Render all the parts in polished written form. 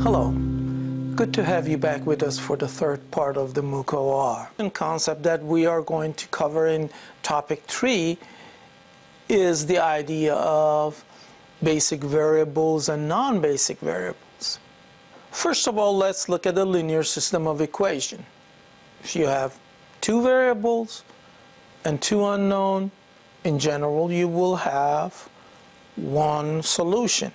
Hello, good to have you back with us for the third part of the MOOCOR. The concept that we are going to cover in Topic 3 is the idea of basic variables and non-basic variables. First of all, let's look at the linear system of equation. If you have two variables and two unknown, in general you will have one solution.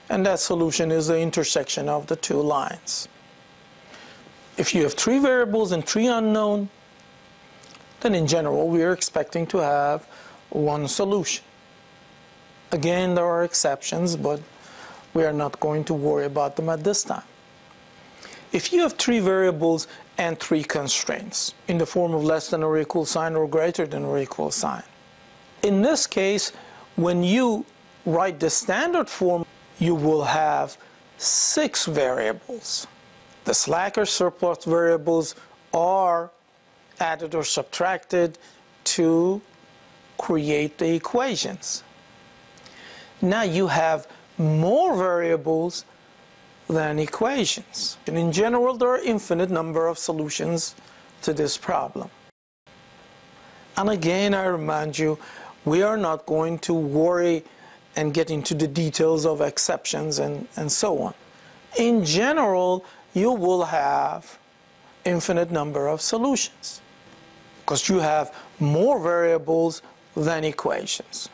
And that solution is the intersection of the two lines. If you have three variables and three unknown, then in general we are expecting to have one solution. Again, there are exceptions, but we are not going to worry about them at this time. If you have three variables and three constraints in the form of less than or equal sign or greater than or equal sign, in this case, when you write the standard form, you will have 6 variables. The slack or surplus variables are added or subtracted to create the equations. Now you have more variables than equations. And in general, there are infinite number of solutions to this problem. And again, I remind you, we are not going to worry and get into the details of exceptions and so on. In general, you will have infinite number of solutions because you have more variables than equations.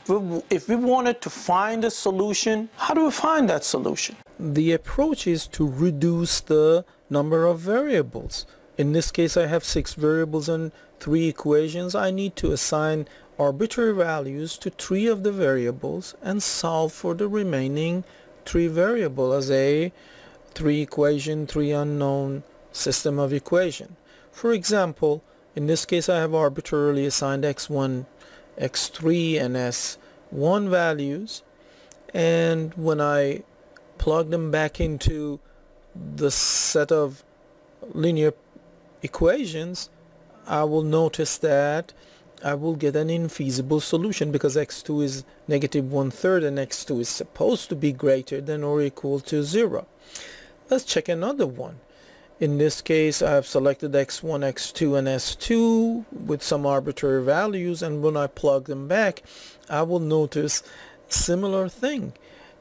If we wanted to find a solution, how do we find that solution? The approach is to reduce the number of variables. In this case, I have 6 variables and 3 equations. I need to assign arbitrary values to 3 of the variables and solve for the remaining 3 variables as a 3 equation, 3 unknown system of equation. For example, in this case I have arbitrarily assigned x1, x3 and s1 values, and when I plug them back into the set of linear equations, I will notice that I will get an infeasible solution because x2 is -1/3 and x2 is supposed to be greater than or equal to 0. Let's check another one. In this case, I have selected x1, x2 and s2 with some arbitrary values, and when I plug them back, I will notice similar thing.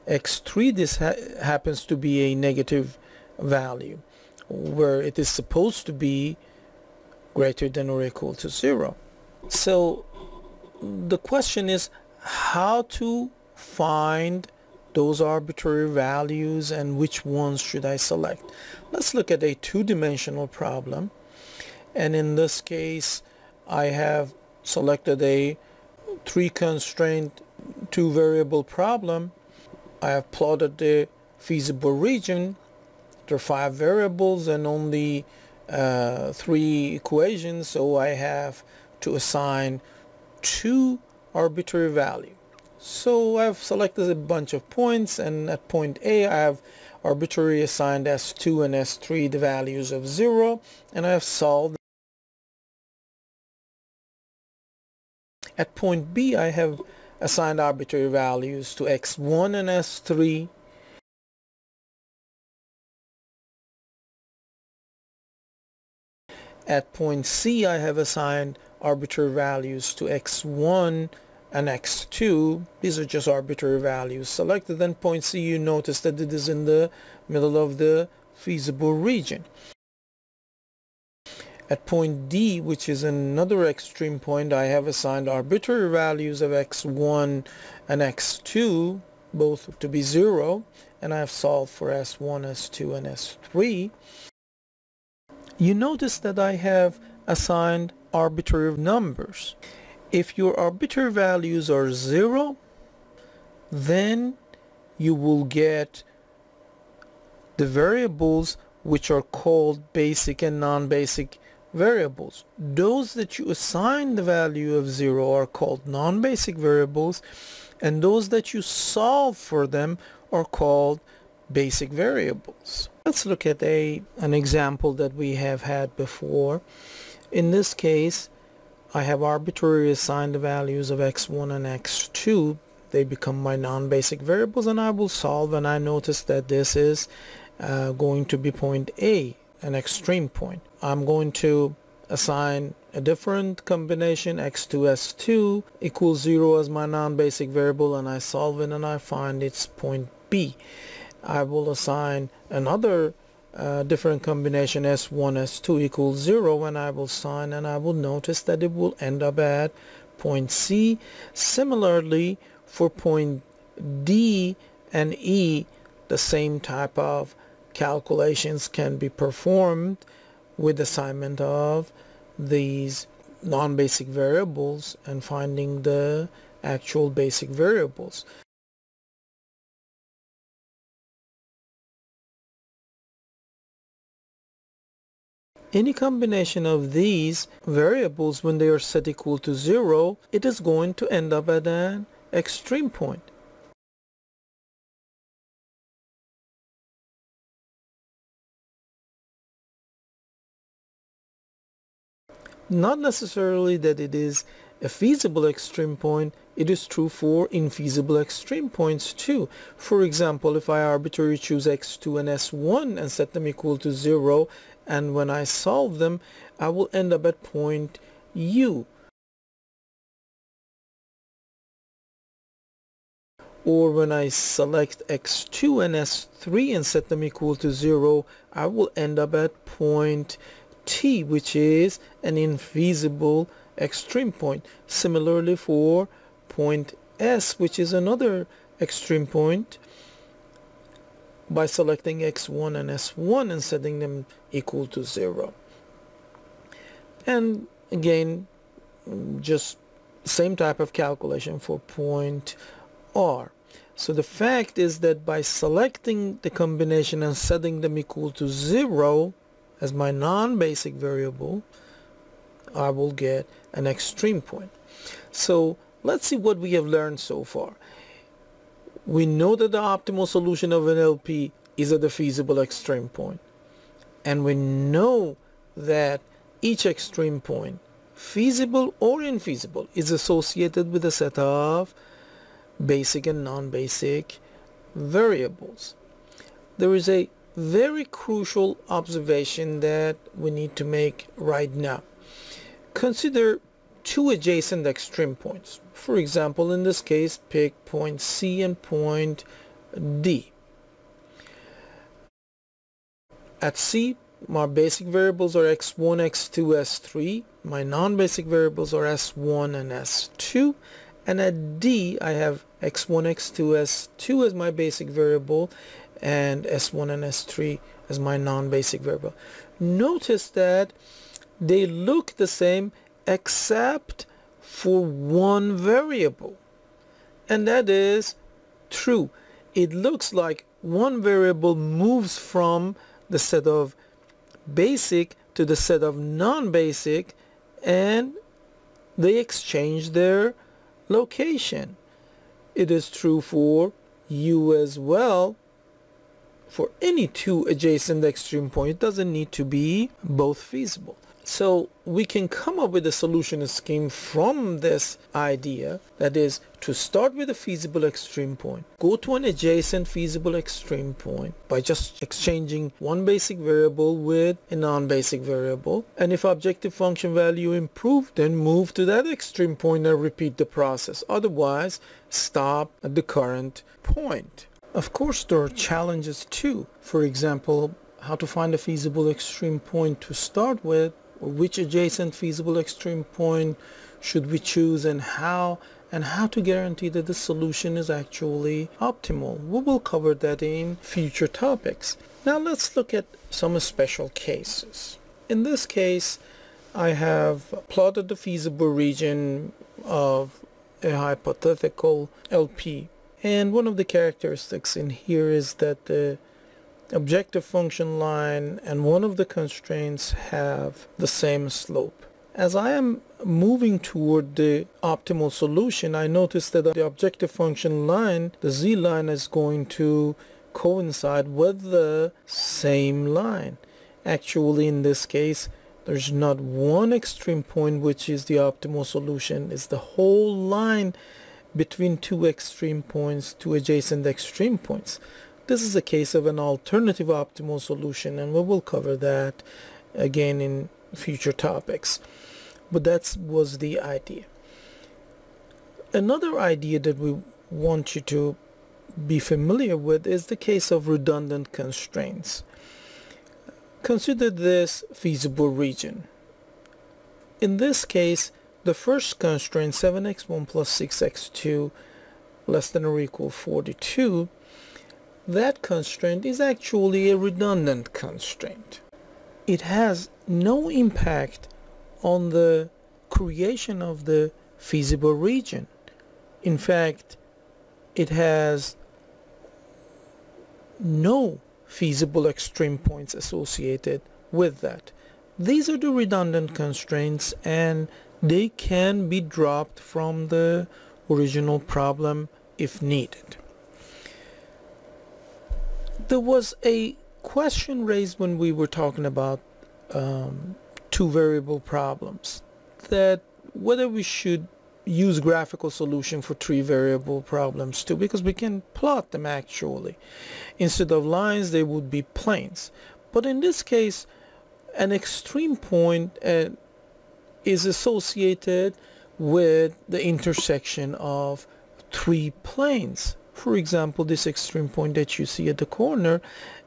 x3, this happens to be a negative value where it is supposed to be greater than or equal to 0. So the question is how to find those arbitrary values and which ones should I select. Let's look at a two-dimensional problem, and in this case I have selected a 3 constraint 2 variable problem. I have plotted the feasible region. There are 5 variables and only 3 equations, so I have to assign 2 arbitrary values. So I've selected a bunch of points, and at point A I have arbitrarily assigned S2 and S3 the values of 0, and I have solved. At point B I have assigned arbitrary values to x1 and s3. At point C I have assigned arbitrary values to x1 and x2. These are just arbitrary values selected. Then point C, you notice that it is in the middle of the feasible region. At point D, which is another extreme point, I have assigned arbitrary values of x1 and x2, both to be 0, and I have solved for s1, s2 and s3. You notice that I have assigned arbitrary numbers. If your arbitrary values are 0, then you will get the variables which are called basic and non-basic variables. Those that you assign the value of 0 are called non-basic variables, and those that you solve for them are called basic variables. Let's look at an example that we have had before. In this case, I have arbitrarily assigned the values of x1 and x2. They become my non-basic variables, and I will solve, and I notice that this is going to be point A, an extreme point. I'm going to assign a different combination, x2 s2 equals 0 as my non-basic variable, and I solve it and I find it's point B. I will assign another different combination, s1 s2 equals 0, and I will sign, and I will notice that it will end up at point C. Similarly, for point D and E, the same type of calculations can be performed with assignment of these non-basic variables and finding the actual basic variables. Any combination of these variables, when they are set equal to 0, it is going to end up at an extreme point. Not necessarily that it is a feasible extreme point, it is true for infeasible extreme points too. For example, if I arbitrarily choose x2 and s1 and set them equal to 0, and when I solve them, I will end up at point U. Or when I select x2 and s3 and set them equal to 0, I will end up at point T, which is an infeasible extreme point. Similarly for point S, which is another extreme point, by selecting x1 and s1 and setting them equal to 0. And again, just same type of calculation for point R. So the fact is that by selecting the combination and setting them equal to 0 as my non-basic variable, I will get an extreme point. So let's see what we have learned so far. We know that the optimal solution of an LP is at the feasible extreme point. And we know that each extreme point, feasible or infeasible, is associated with a set of basic and non-basic variables. There is a very crucial observation that we need to make right now. Consider two adjacent extreme points. For example, in this case, pick point C and point D. At C, my basic variables are x1, x2, s3. My non-basic variables are s1 and s2. And at D, I have x1, x2, s2 as my basic variable, and s1 and s3 as my non-basic variable. Notice that they look the same except for one variable, and that is true. It looks like one variable moves from the set of basic to the set of non-basic, and they exchange their location. It is true for U as well. For any two adjacent extreme points, it doesn't need to be both feasible. So we can come up with a solution scheme from this idea, that is, to start with a feasible extreme point, go to an adjacent feasible extreme point by just exchanging one basic variable with a non-basic variable, and if objective function value improved, then move to that extreme point and repeat the process. Otherwise, stop at the current point. Of course, there are challenges too. For example, how to find a feasible extreme point to start with, or which adjacent feasible extreme point should we choose, and how to guarantee that the solution is actually optimal. We will cover that in future topics. Now let's look at some special cases. In this case, I have plotted the feasible region of a hypothetical LP. And one of the characteristics in here is that the objective function line and one of the constraints have the same slope. As I am moving toward the optimal solution, I notice that the objective function line, the z line, is going to coincide with the same line. Actually, in this case, there's not one extreme point which is the optimal solution. It's the whole line between two extreme points, two adjacent extreme points. This is a case of an alternative optimal solution, and we will cover that again in future topics. But that was the idea. Another idea that we want you to be familiar with is the case of redundant constraints. Consider this feasible region. In this case, the first constraint, 7x1 plus 6x2 less than or equal 42, that constraint is actually a redundant constraint. It has no impact on the creation of the feasible region. In fact, it has no feasible extreme points associated with that. These are the redundant constraints, and they can be dropped from the original problem if needed. There was a question raised when we were talking about two variable problems, that whether we should use graphical solution for three variable problems too, because we can plot them actually. Instead of lines, they would be planes. But in this case, an extreme point is associated with the intersection of three planes. For example, this extreme point that you see at the corner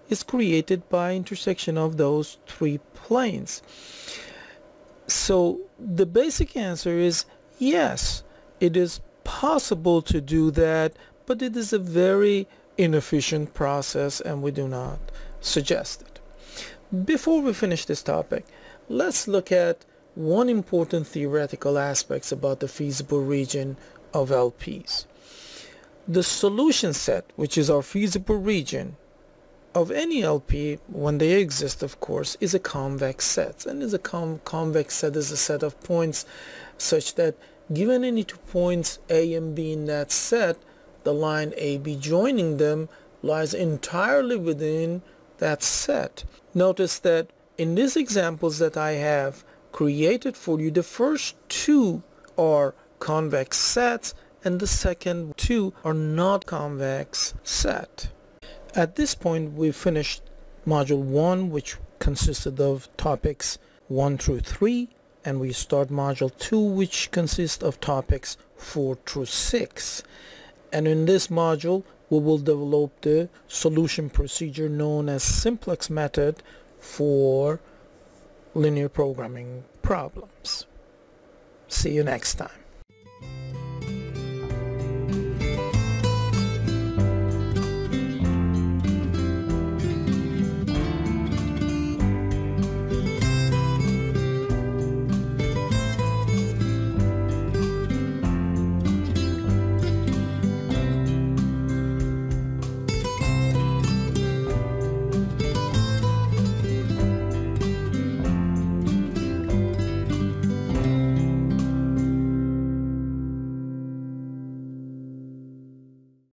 is created by intersection of those three planes. So the basic answer is yes, it is possible to do that, but it is a very inefficient process and we do not suggest it. Before we finish this topic, let's look at one important theoretical aspect about the feasible region of LPs. The solution set, which is our feasible region of any LP, when they exist of course, is a convex set. And is a convex set is a set of points such that given any two points A and B in that set, the line AB joining them lies entirely within that set. Notice that in these examples that I have created for you, the first two are convex sets and the second two are not convex set. At this point we've finished module 1, which consisted of topics 1 through 3, and we start module 2, which consists of topics 4 through 6. And in this module we will develop the solution procedure known as simplex method for linear programming problems. See you next time.